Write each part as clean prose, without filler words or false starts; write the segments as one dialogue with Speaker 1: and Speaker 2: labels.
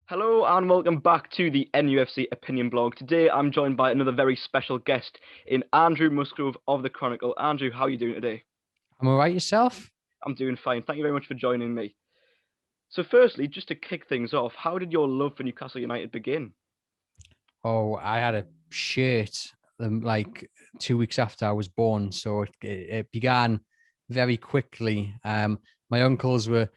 Speaker 1: Hello and welcome back to the NUFC Opinion Blog. Today I'm joined by another very special guest in Andrew Musgrove of the Chronicle. Andrew, how are you doing today?
Speaker 2: I'm all right yourself?
Speaker 1: I'm doing fine. Thank you very much for joining me. So firstly, just to kick things off, how did your love for Newcastle United begin?
Speaker 2: Oh, I had a shirt like 2 weeks after I was born, so it began very quickly. My uncles were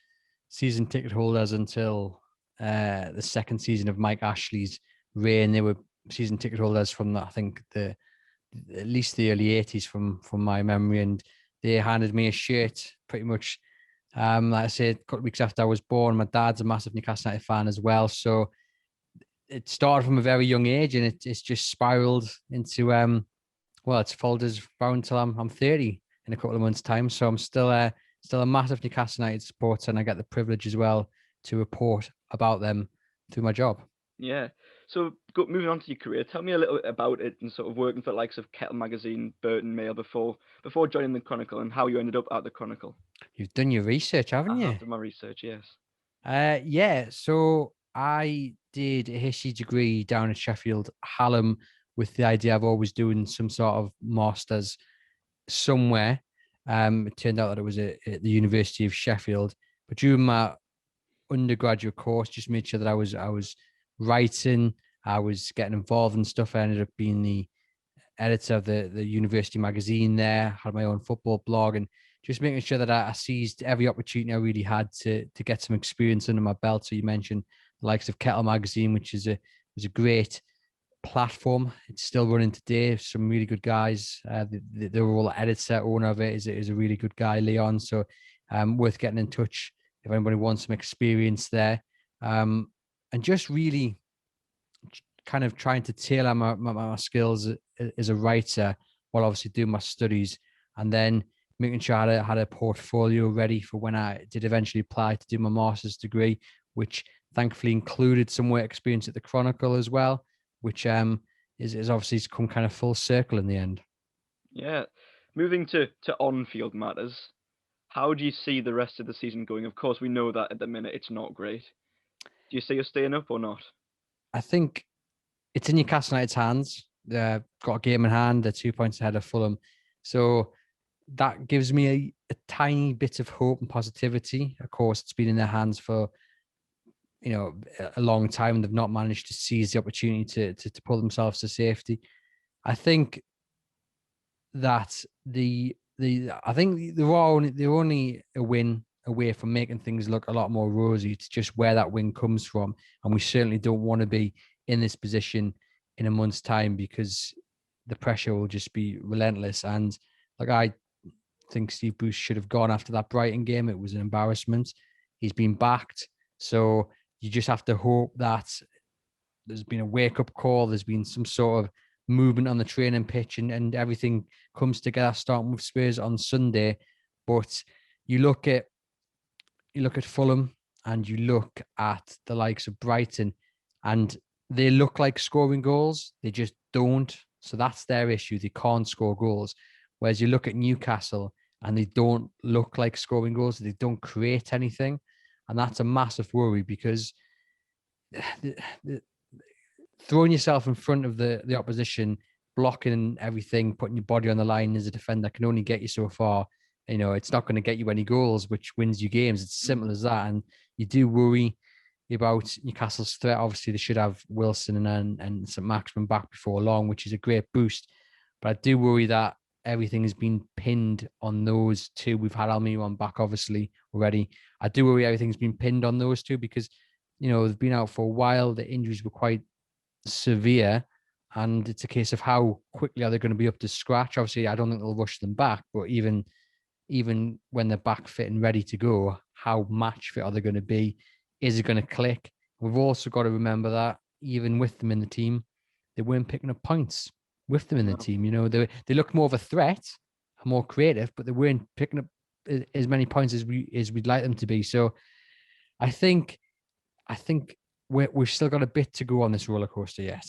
Speaker 2: season ticket holders until the second season of Mike Ashley's reign. They were season ticket holders from I think the at least the early '80s from my memory, and they handed me a shirt pretty much. Like I said, a couple of weeks after I was born. My dad's a massive Newcastle United fan as well, so it started from a very young age, and it's just spiraled into well, it's followed us around until I'm 30 in a couple of months' time. So I'm still a massive Newcastle United supporter, and I get the privilege as well to report about them through my job.
Speaker 1: Yeah. So moving on to your career, tell me a little bit about it and sort of working for the likes of Kettle Magazine, Burton Mail before joining the Chronicle and how you ended up at the Chronicle.
Speaker 2: You've done your research, haven't
Speaker 1: I
Speaker 2: you?
Speaker 1: have done my research, yes.
Speaker 2: Yeah. So I did a history degree down at Sheffield Hallam with the idea of always doing some sort of masters somewhere. It turned out that it was at the University of Sheffield. But during my undergraduate course, just made sure that I was writing, I was getting involved in stuff. I ended up being the editor of the university magazine there, had my own football blog, and just making sure that I seized every opportunity I really had to get some experience under my belt. So you mentioned the likes of Kettle Magazine, which was a great platform. It's still running today. Some really good guys. The overall editor, owner of it is a really good guy, Leon. So worth getting in touch if anybody wants some experience there. And just really kind of trying to tailor my skills as a writer while obviously doing my studies, and then making sure I had a portfolio ready for when I did eventually apply to do my master's degree, which thankfully included some work experience at the Chronicle as well, which is obviously come kind of full circle in the end.
Speaker 1: Yeah. Moving to on-field matters, how do you see the rest of the season going? Of course, we know that at the minute it's not great. Do you see us staying up or not?
Speaker 2: I think it's in Newcastle United's hands. They've got a game in hand. They're 2 points ahead of Fulham. So that gives me a tiny bit of hope and positivity. Of course, it's been in their hands for a long time, and they've not managed to seize the opportunity to pull themselves to safety. I think that the I think they're only a win away from making things look a lot more rosy. It's just where that win comes from, and we certainly don't want to be in this position in a month's time, because the pressure will just be relentless. And like, I think Steve Bruce should have gone after that Brighton game. It was an embarrassment. He's been backed, so you just have to hope that there's been a wake up call. There's been some sort of movement on the training pitch, and everything comes together, starting with Spurs on Sunday. But you look at Fulham, and you look at the likes of Brighton, and they look like scoring goals. They just don't. So that's their issue. They can't score goals. Whereas you look at Newcastle, and they don't look like scoring goals. They don't create anything. And that's a massive worry, because the, throwing yourself in front of the opposition, blocking everything, putting your body on the line as a defender can only get you so far. It's not going to get you any goals, which wins you games. It's simple as that. And you do worry about Newcastle's threat. Obviously, they should have Wilson and St. Maximin back before long, which is a great boost. But I do worry that everything has been pinned on those two. We've had Almiron back, obviously, already. I do worry everything's been pinned on those two, because, they've been out for a while. The injuries were quite severe, and it's a case of how quickly are they going to be up to scratch. Obviously, I don't think they'll rush them back, but even when they're back fit and ready to go, how match fit are they going to be? Is it going to click? We've also got to remember that even with them in the team, they weren't picking up points with them in the
Speaker 1: No.
Speaker 2: team. They looked more of a threat, more creative, but they weren't picking up as many points as we'd like them to be. So I think we've still got a bit to go on this roller coaster yet.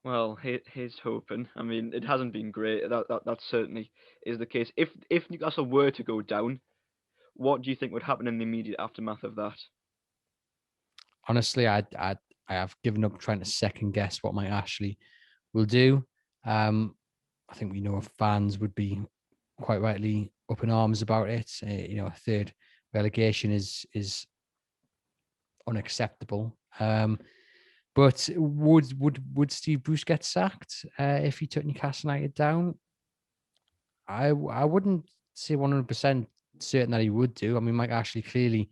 Speaker 1: Well, here's hoping. I mean, it hasn't been great. That certainly is the case. If Newcastle were to go down, what do you think would happen in the immediate aftermath of that?
Speaker 2: honestly, I have given up trying to second guess what Mike Ashley will do. I think we know fans would be quite rightly up in arms about it. A third relegation is unacceptable. But would Steve Bruce get sacked if he took Newcastle United down? I wouldn't say 100% certain that he would do. I mean, Mike Ashley clearly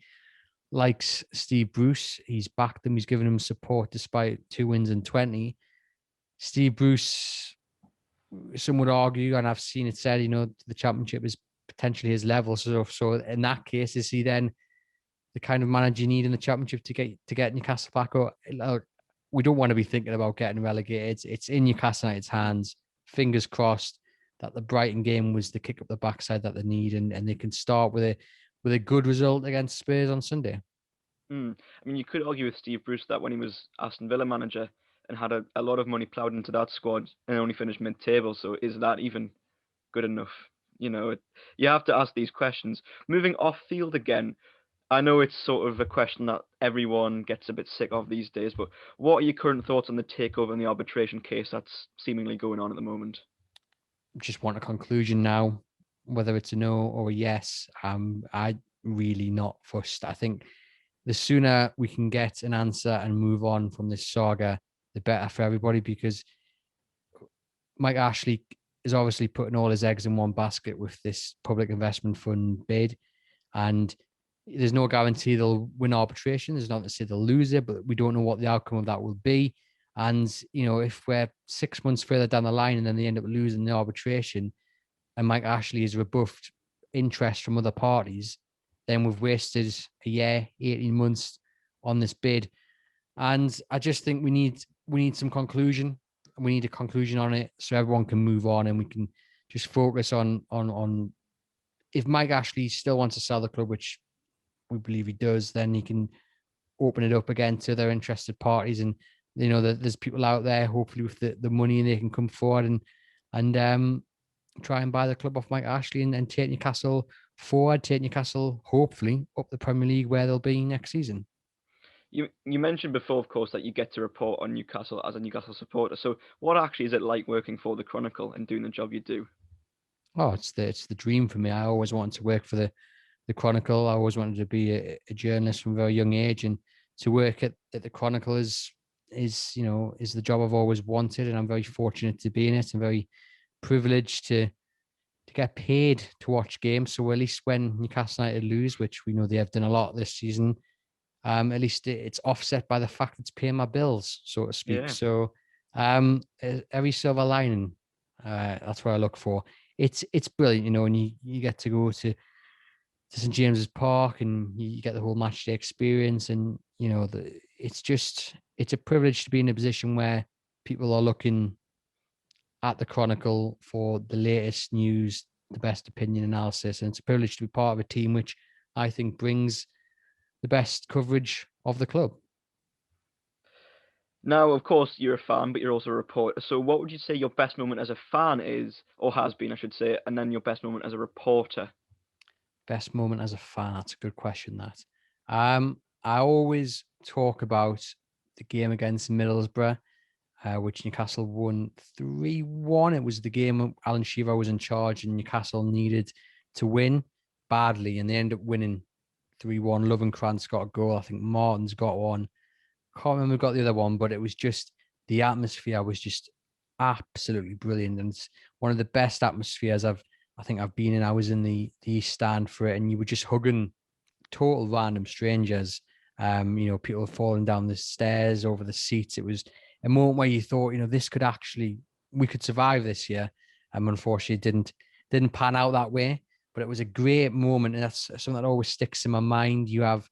Speaker 2: likes Steve Bruce. He's backed him. He's given him support despite 2 wins in 20. Steve Bruce, some would argue, and I've seen it said, the championship is potentially his level. So in that case, is he then the kind of manager you need in the championship to get Newcastle back? Or we don't want to be thinking about getting relegated. It's in Newcastle United's hands. Fingers crossed that the Brighton game was the kick up the backside that they need, and they can start with a good result against Spurs on Sunday.
Speaker 1: I mean, you could argue with Steve Bruce that when he was Aston Villa manager and had a lot of money ploughed into that squad and only finished mid-table, so is that even good enough? You have to ask these questions. Moving off field again, I know it's sort of a question that everyone gets a bit sick of these days, but what are your current thoughts on the takeover and the arbitration case that's seemingly going on at the moment?
Speaker 2: Just want a conclusion now, whether it's a no or a yes. I really not fussed. I think the sooner we can get an answer and move on from this saga, the better for everybody, because Mike Ashley is obviously putting all his eggs in one basket with this public investment fund bid. And there's no guarantee they'll win arbitration. There's not to say they'll lose it, but we don't know what the outcome of that will be. And, if we're 6 months further down the line and then they end up losing the arbitration and Mike Ashley is rebuffed interest from other parties, then we've wasted a year, 18 months on this bid. And I just think we need some conclusion. We need a conclusion on it so everyone can move on and we can just focus on if Mike Ashley still wants to sell the club, which we believe he does, then he can open it up again to their interested parties. And there's people out there hopefully with the money, and they can come forward and try and buy the club off Mike Ashley and take Newcastle forward, take Newcastle hopefully up the Premier League where they'll be next season.
Speaker 1: You mentioned before, of course, that you get to report on Newcastle as a Newcastle supporter. So what actually is it like working for the Chronicle and doing the job you do?
Speaker 2: Oh, it's the dream for me. I always wanted to work for the Chronicle. I always wanted to be a journalist from a very young age, and to work at the Chronicle is the job I've always wanted, and I'm very fortunate to be in it. I'm very privileged to get paid to watch games. So at least when Newcastle United lose, which we know they have done a lot this season, at least it's offset by the fact it's paying my bills, so to speak.
Speaker 1: Yeah.
Speaker 2: So every silver lining, that's what I look for. It's brilliant, and you get to go to St James's Park and you get the whole match day experience, and it's a privilege to be in a position where people are looking at the Chronicle for the latest news, the best opinion analysis, and it's a privilege to be part of a team which I think brings the best coverage of the club.
Speaker 1: Now, of course, you're a fan, but you're also a reporter. So what would you say your best moment as a fan is, or has been, I should say, and then your best moment as a reporter?
Speaker 2: Best moment as a fan, that's a good question, that. I always talk about the game against Middlesbrough, which Newcastle won 3-1. It was the game Alan Shearer was in charge and Newcastle needed to win badly, and they ended up winning 3-1. Lovenkrantz got a goal. I think Martin's got one. Can't remember who got the other one, but it was just, the atmosphere was just absolutely brilliant. And it's one of the best atmospheres I think I've been in. I was in the East Stand for it, and you were just hugging total random strangers. People falling down the stairs, over the seats. It was a moment where you thought, we could survive this year. Unfortunately, it didn't pan out that way. But it was a great moment, and that's something that always sticks in my mind. You have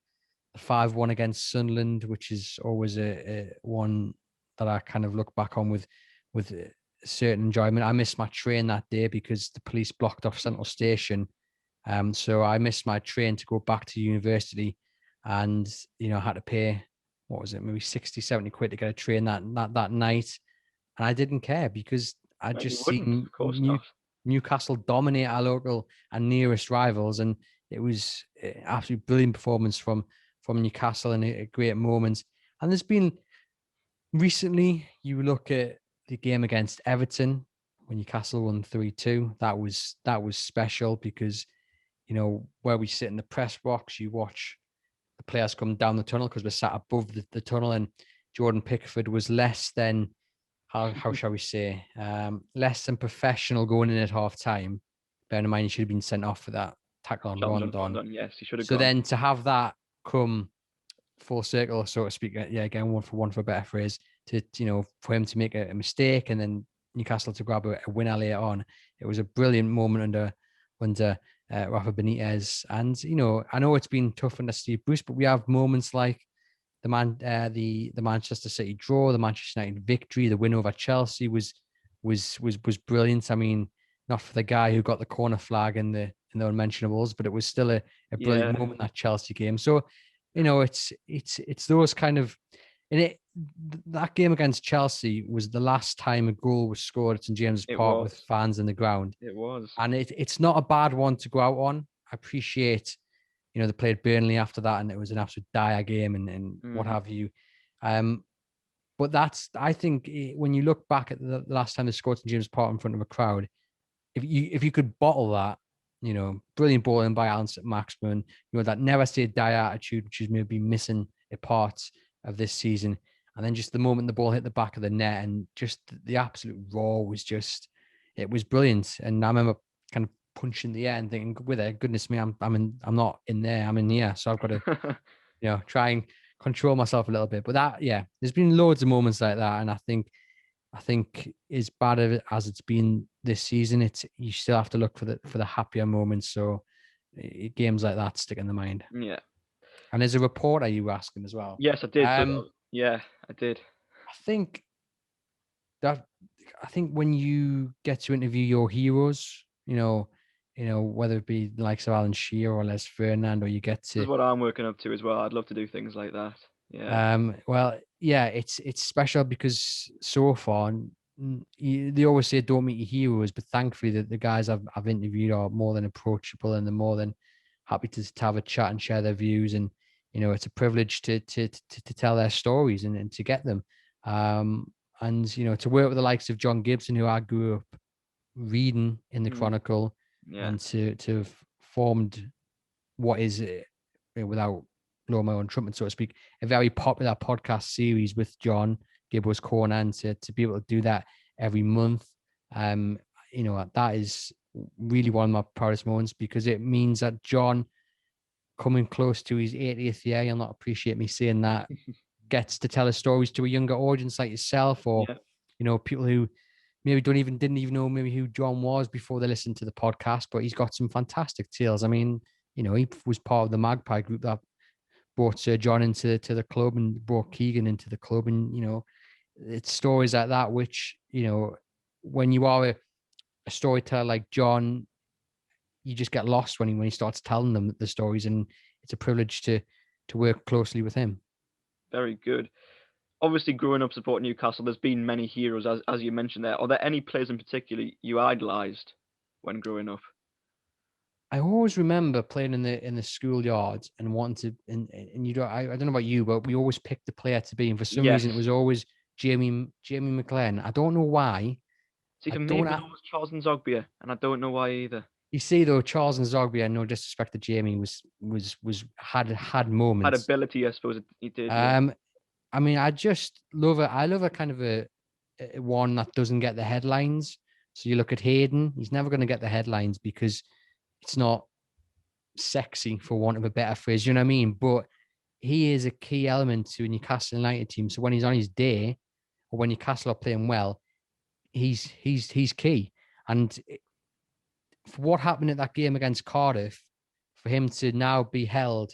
Speaker 2: the 5-1 against Sunderland, which is always a one that I kind of look back on with a certain enjoyment. I missed my train that day because the police blocked off Central Station. So I missed my train to go back to university, and I had to pay, what was it, maybe 60, 70 quid to get a train that night. And I didn't care because I'd just seen
Speaker 1: Of course not.
Speaker 2: Newcastle dominate our local and nearest rivals, and it was an absolutely brilliant performance from Newcastle and a great moment. And there's been recently, you look at the game against Everton when Newcastle won 3-2. That was special because, you know, where we sit in the press box, you watch the players come down the tunnel because we're sat above the tunnel, and Jordan Pickford was less than, how shall we say, less than professional going in at half time. Bearing in mind, he should have been sent off for that tackle on
Speaker 1: Challenge on
Speaker 2: Rondon.
Speaker 1: Rondon, yes, he should have
Speaker 2: So
Speaker 1: gone.
Speaker 2: then to have that come full circle, so to speak, yeah, again, one for a better phrase, to, you know, for him to make a mistake and then Newcastle to grab a winner later on, it was a brilliant moment under Rafa Benitez. And, you know, I know it's been tough under Steve Bruce, but we have moments like the Manchester City draw, the Manchester United victory, the win over Chelsea was brilliant. I mean, not for the guy who got the corner flag in the unmentionables, but it was still a brilliant moment, that Chelsea game. So, you know, it's those kind of, and that game against Chelsea was the last time a goal was scored at St James's Park with fans in the ground.
Speaker 1: It was.
Speaker 2: And it's not a bad one to go out on. I appreciate, you know, they played Burnley after that and it was an absolute dire game and what have you. But I think when you look back at the last time they scored St James's Park in front of a crowd, if you could bottle that, you know, brilliant bowling by Alan Maxman, you know, that never say die attitude, which is maybe missing a part of this season. And then just the moment the ball hit the back of the net and just the absolute raw was just, it was brilliant. And I remember kind of punching the air and thinking, with it, goodness me, I'm not in there, I'm in here. So I've got to, you know, try and control myself a little bit. But that, yeah, there's been loads of moments like that. And I think as bad as it's been this season, you still have to look for the happier moments. So games like that stick in the mind.
Speaker 1: Yeah.
Speaker 2: And as a reporter, you were asking as well.
Speaker 1: Yes, I did. Yeah, I did.
Speaker 2: I think when you get to interview your heroes, you know, whether it be the likes of Alan Shearer or Les Ferdinand, or you get to,
Speaker 1: this is what I'm working up to as well. I'd love to do things like that. Yeah.
Speaker 2: Well, yeah, it's special because so far they always say don't meet your heroes, but thankfully the guys I've interviewed are more than approachable and they're more than happy to have a chat and share their views. And, you know, it's a privilege to tell their stories and to get them. And, you know, to work with the likes of John Gibson, who I grew up reading in the Chronicle, and to have formed what is, without blow my own trumpet, so to speak, a very popular podcast series with John Gibbo's Corner, and to be able to do that every month, you know, that is really one of my proudest moments, because it means that John, coming close to his 80th year, you'll not appreciate me saying that, gets to tell his stories to a younger audience like yourself, or you know, people who maybe didn't even know maybe who John was before they listened to the podcast. But he's got some fantastic tales. I mean, you know, he was part of the Magpie group that brought Sir John into the club and brought Keegan into the club. And, you know, it's stories like that, which, you know, when you are a storyteller like John, you just get lost when he starts telling them the stories. And it's a privilege to work closely with him.
Speaker 1: Very good. Obviously, growing up supporting Newcastle, there's been many heroes, as you mentioned there. Are there any players in particular you idolised when growing up?
Speaker 2: I always remember playing in the schoolyard and wanting to, and you don't, I don't know about you, but we always picked the player to be, and for some reason it was always Jamie McLean. I don't know why.
Speaker 1: See, for me, it was always Charles Nzogbia, and I don't know why either.
Speaker 2: You see, though, Charles Nzogbia, no disrespect to Jamie, had moments.
Speaker 1: Had ability, I suppose he did.
Speaker 2: I mean, I just love it. I love a kind of a one that doesn't get the headlines. So you look at Hayden; he's never going to get the headlines because it's not sexy, for want of a better phrase. You know what I mean? But he is a key element to a Newcastle United team. So when he's on his day, or when Newcastle are playing well, he's key. And for what happened at that game against Cardiff, for him to now be held,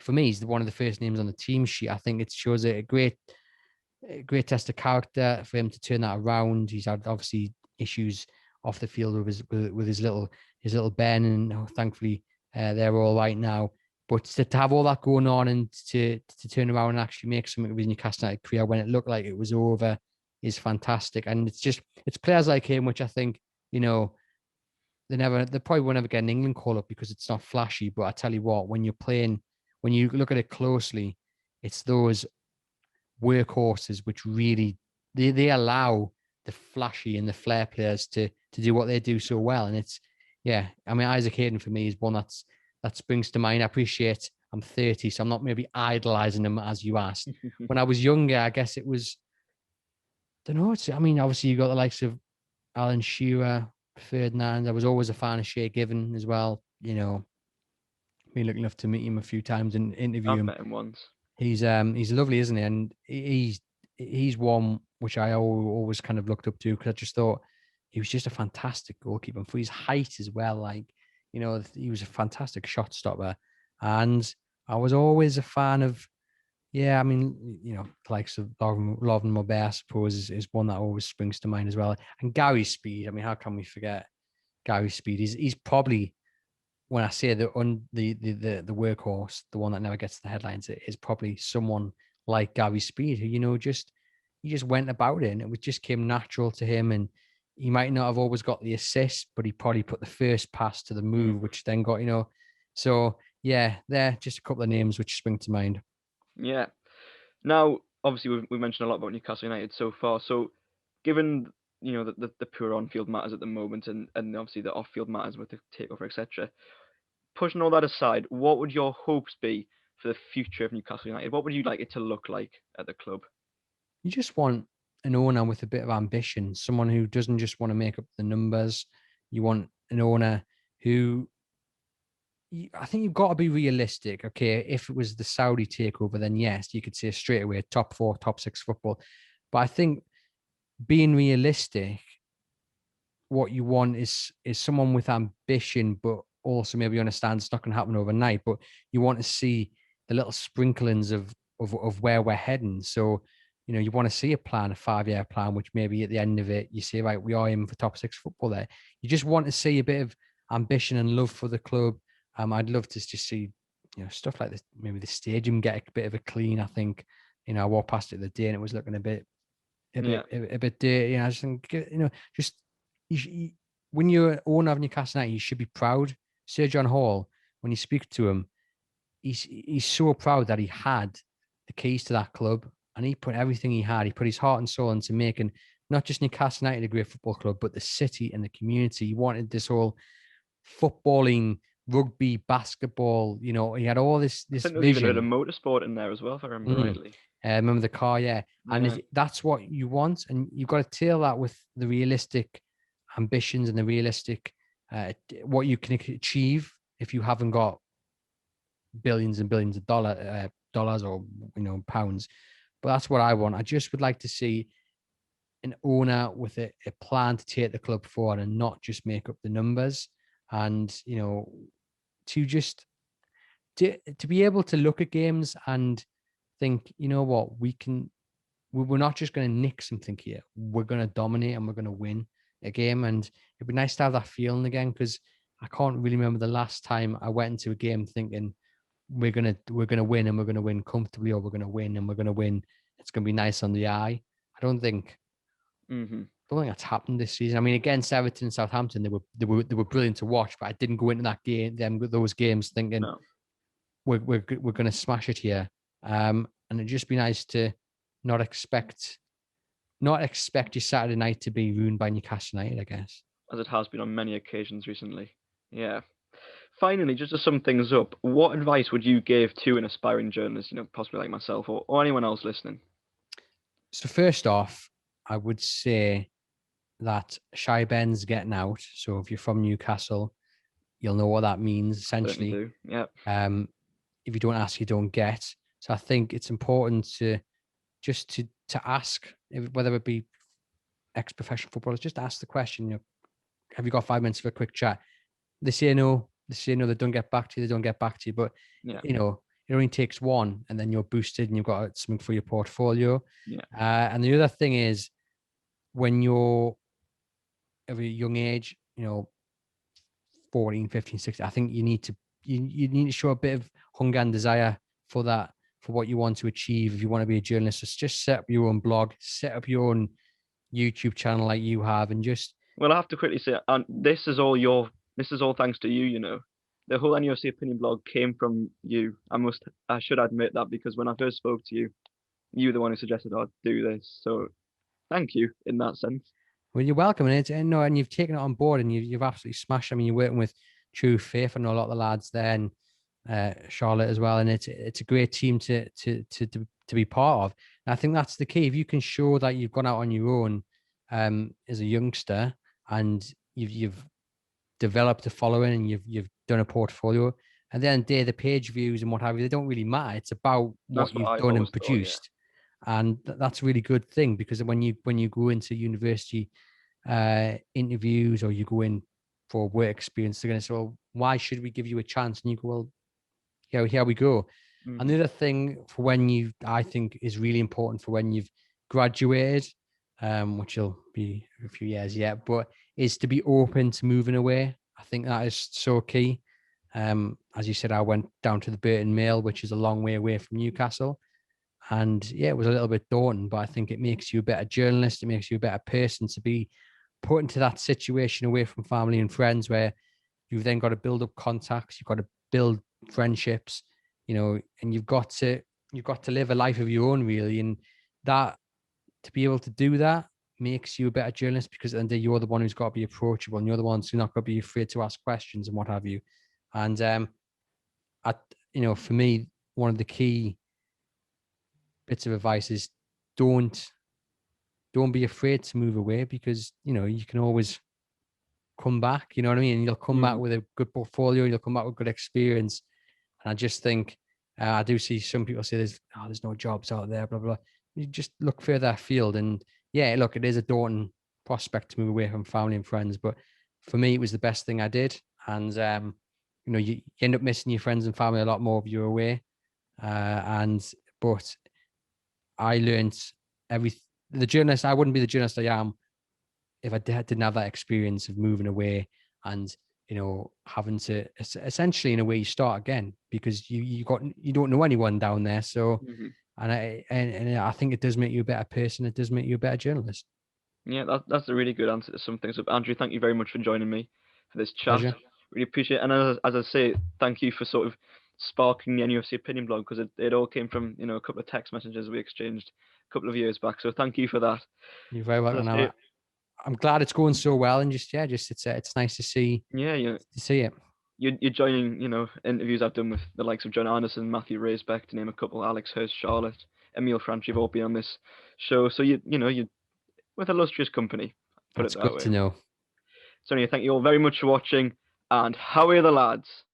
Speaker 2: for me, he's one of the first names on the team sheet. I think it shows a great test of character for him to turn that around. He's had obviously issues off the field with his little Ben, and thankfully they're all right now. But to have all that going on and to turn around and actually make something of his Newcastle United career when it looked like it was over is fantastic. And it's players like him, which I think, you know, they probably won't ever get an England call up because it's not flashy. But I tell you what, when you look at it closely, it's those workhorses, which really they allow the flashy and the flair players to do what they do so well. And it's, yeah, I mean, Isaac Hayden for me is one that springs to mind. I appreciate I'm 30, so I'm not maybe idolizing him as you asked. When I was younger, I guess it was, I don't know. I mean, obviously you got the likes of Alan Shearer, Ferdinand. I was always a fan of Shea Given as well. You know, been lucky enough to meet him a few times and interview
Speaker 1: I've
Speaker 2: him.
Speaker 1: met him once.
Speaker 2: He's lovely, isn't he? And he's one which I always kind of looked up to, because I just thought he was just a fantastic goalkeeper, and for his height as well. Like, you know, he was a fantastic shot stopper, and I was always a fan of. Yeah, I mean, you know, the likes of Lovren Mobert, I suppose, is one that always springs to mind as well. And Gary Speed. I mean, how can we forget Gary Speed? He's probably, when I say the workhorse, the one that never gets the headlines, it is probably someone like Gary Speed, who, you know, he just went about it, and it just came natural to him. And he might not have always got the assist, but he probably put the first pass to the move, which then got, you know. So yeah, there just a couple of names which spring to mind.
Speaker 1: Yeah. Now, obviously, we've mentioned a lot about Newcastle United so far. So, given the poor on-field matters at the moment, and obviously the off-field matters with the takeover, etc. Pushing all that aside, what would your hopes be for the future of Newcastle United? What would you like it to look like at the club?
Speaker 2: You just want an owner with a bit of ambition, someone who doesn't just want to make up the numbers. You want an owner who, I think you've got to be realistic. Okay, if it was the Saudi takeover, then yes, you could say straight away top 4, top 6 football. But I think being realistic, what you want is someone with ambition, but also maybe understands it's not going to happen overnight. But you want to see the little sprinklings of where we're heading. So, you know, you want to see a plan, a 5-year plan, which maybe at the end of it, you say, right, we are aiming for top 6 football there. You just want to see a bit of ambition and love for the club. I'd love to just see, you know, stuff like this. Maybe the stadium get a bit of a clean. I think, you know, I walked past it the day and it was looking a bit dirty. You know, I just think, you know, just when you're owner of Newcastle United, you should be proud. Sir John Hall, when you speak to him, he's so proud that he had the keys to that club, and he put everything he had. He put his heart and soul into making not just Newcastle United a great football club, but the city and the community. He wanted this whole footballing, rugby, basketball. You know, he had all this
Speaker 1: I think there was even a bit
Speaker 2: vision.
Speaker 1: of motorsport in there as well, if I remember rightly.
Speaker 2: Remember the car, yeah. And
Speaker 1: Yeah.
Speaker 2: that's what you want, and you've got to tail that with the realistic ambitions and the realistic what you can achieve if you haven't got billions and billions of dollars or, you know, pounds. But that's what I want. I just would like to see an owner with a plan to take the club forward and not just make up the numbers. And, you know, to just to be able to look at games and think, you know what, we're not just going to nick something here. We're going to dominate and we're going to win a game. And it'd be nice to have that feeling again, because I can't really remember the last time I went into a game thinking we're gonna win, and we're gonna win comfortably, or we're gonna win and we're gonna win. It's gonna be nice on the eye. I don't think that's happened this season. I mean, against Everton and Southampton, they were brilliant to watch, but I didn't go into that game, those games, thinking
Speaker 1: No.
Speaker 2: we're gonna smash it here. And it'd just be nice to not expect your Saturday night to be ruined by Newcastle United, I guess.
Speaker 1: As it has been on many occasions recently. Yeah. Finally, just to sum things up, what advice would you give to an aspiring journalist, you know, possibly like myself or anyone else listening?
Speaker 2: So first off, I would say that Shy Ben's getting out. So if you're from Newcastle, you'll know what that means essentially.
Speaker 1: Do. Yeah.
Speaker 2: If you don't ask, you don't get. So I think it's important to just to ask, whether it be ex-professional footballers, just ask the question, you know, have you got 5 minutes for a quick chat? They say no. They say no. They don't get back to you. They don't get back to you. But
Speaker 1: Yeah.
Speaker 2: you know, it only takes one, and then you're boosted, and you've got something for your portfolio.
Speaker 1: Yeah.
Speaker 2: And the other thing is, when you're of a young age, you know, 14, 15, 16, I think you need to show a bit of hunger and desire for that, for what you want to achieve. If you want to be a journalist, just set up your own blog, set up your own YouTube channel like you have, and just.
Speaker 1: Well, I have to quickly say, and this is all thanks to you. You know, the whole NUFC opinion blog came from you. I should admit that, because when I first spoke to you, you were the one who suggested I'd do this. So thank you in that sense.
Speaker 2: Well, you're welcome, and and you've taken it on board, and you've absolutely smashed. I mean, you're working with True Faith. I know a lot of the lads there, and Charlotte as well, and it's a great team to be part of. And I think that's the key. If you can show that you've gone out on your own as a youngster, and you've developed a following, and you've done a portfolio, and then the page views and what have you, they don't really matter. It's about
Speaker 1: That's
Speaker 2: what
Speaker 1: what
Speaker 2: you've
Speaker 1: I've
Speaker 2: done and
Speaker 1: always thought. Yeah.
Speaker 2: produced, and that's a really good thing, because when you go into university interviews, or you go in for work experience, they're going to say, well, why should we give you a chance? And you go, well, here we go.
Speaker 1: Mhm.
Speaker 2: And the other thing for I think is really important for when you've graduated, which will be a few years yet, but is to be open to moving away. I think that is so key. As you said, I went down to the Burton Mill, which is a long way away from Newcastle. And yeah, it was a little bit daunting, but I think it makes you a better journalist. It makes you a better person to be put into that situation away from family and friends, where you've then got to build up contacts, you've got to build friendships, and you've got to live a life of your own, really. And that, to be able to do that, makes you a better journalist, because at the end of the day, you're the one who's got to be approachable, and you're the ones who's not going to be afraid to ask questions and what have you. And for me, one of the key bits of advice is don't be afraid to move away, because you can always come back. You know what I mean? And you'll come back with a good portfolio, you'll come back with good experience. And I just think I do see some people say there's no jobs out there, blah blah. You just look further afield, and yeah, look, it is a daunting prospect to move away from family and friends, but for me, it was the best thing I did. And you end up missing your friends and family a lot more if you're away. But I learned the journalist. I wouldn't be the journalist I am if I didn't have that experience of moving away, and having to essentially, in a way, you start again, because you don't know anyone down there. So, and I think it does make you a better person. It does make you a better journalist.
Speaker 1: Yeah, that's a really good answer to some things. So, Andrew, thank you very much for joining me for this chat.
Speaker 2: Pleasure.
Speaker 1: Really appreciate it. And as I say, thank you for sort of sparking the NUFC opinion blog, because it all came from a couple of text messages we exchanged a couple of years back. So thank you for that.
Speaker 2: You're very welcome. I'm glad it's going so well, and just it's nice to see.
Speaker 1: Yeah,
Speaker 2: to see it.
Speaker 1: You're joining, interviews I've done with the likes of John Anderson, Matthew Raisbeck, to name a couple, Alex Hurst, Charlotte, Emile France. You've all been on this show, so you're with illustrious company. Put
Speaker 2: That's
Speaker 1: it that
Speaker 2: good
Speaker 1: way.
Speaker 2: to know.
Speaker 1: So anyway, thank you all very much for watching, and how are the lads?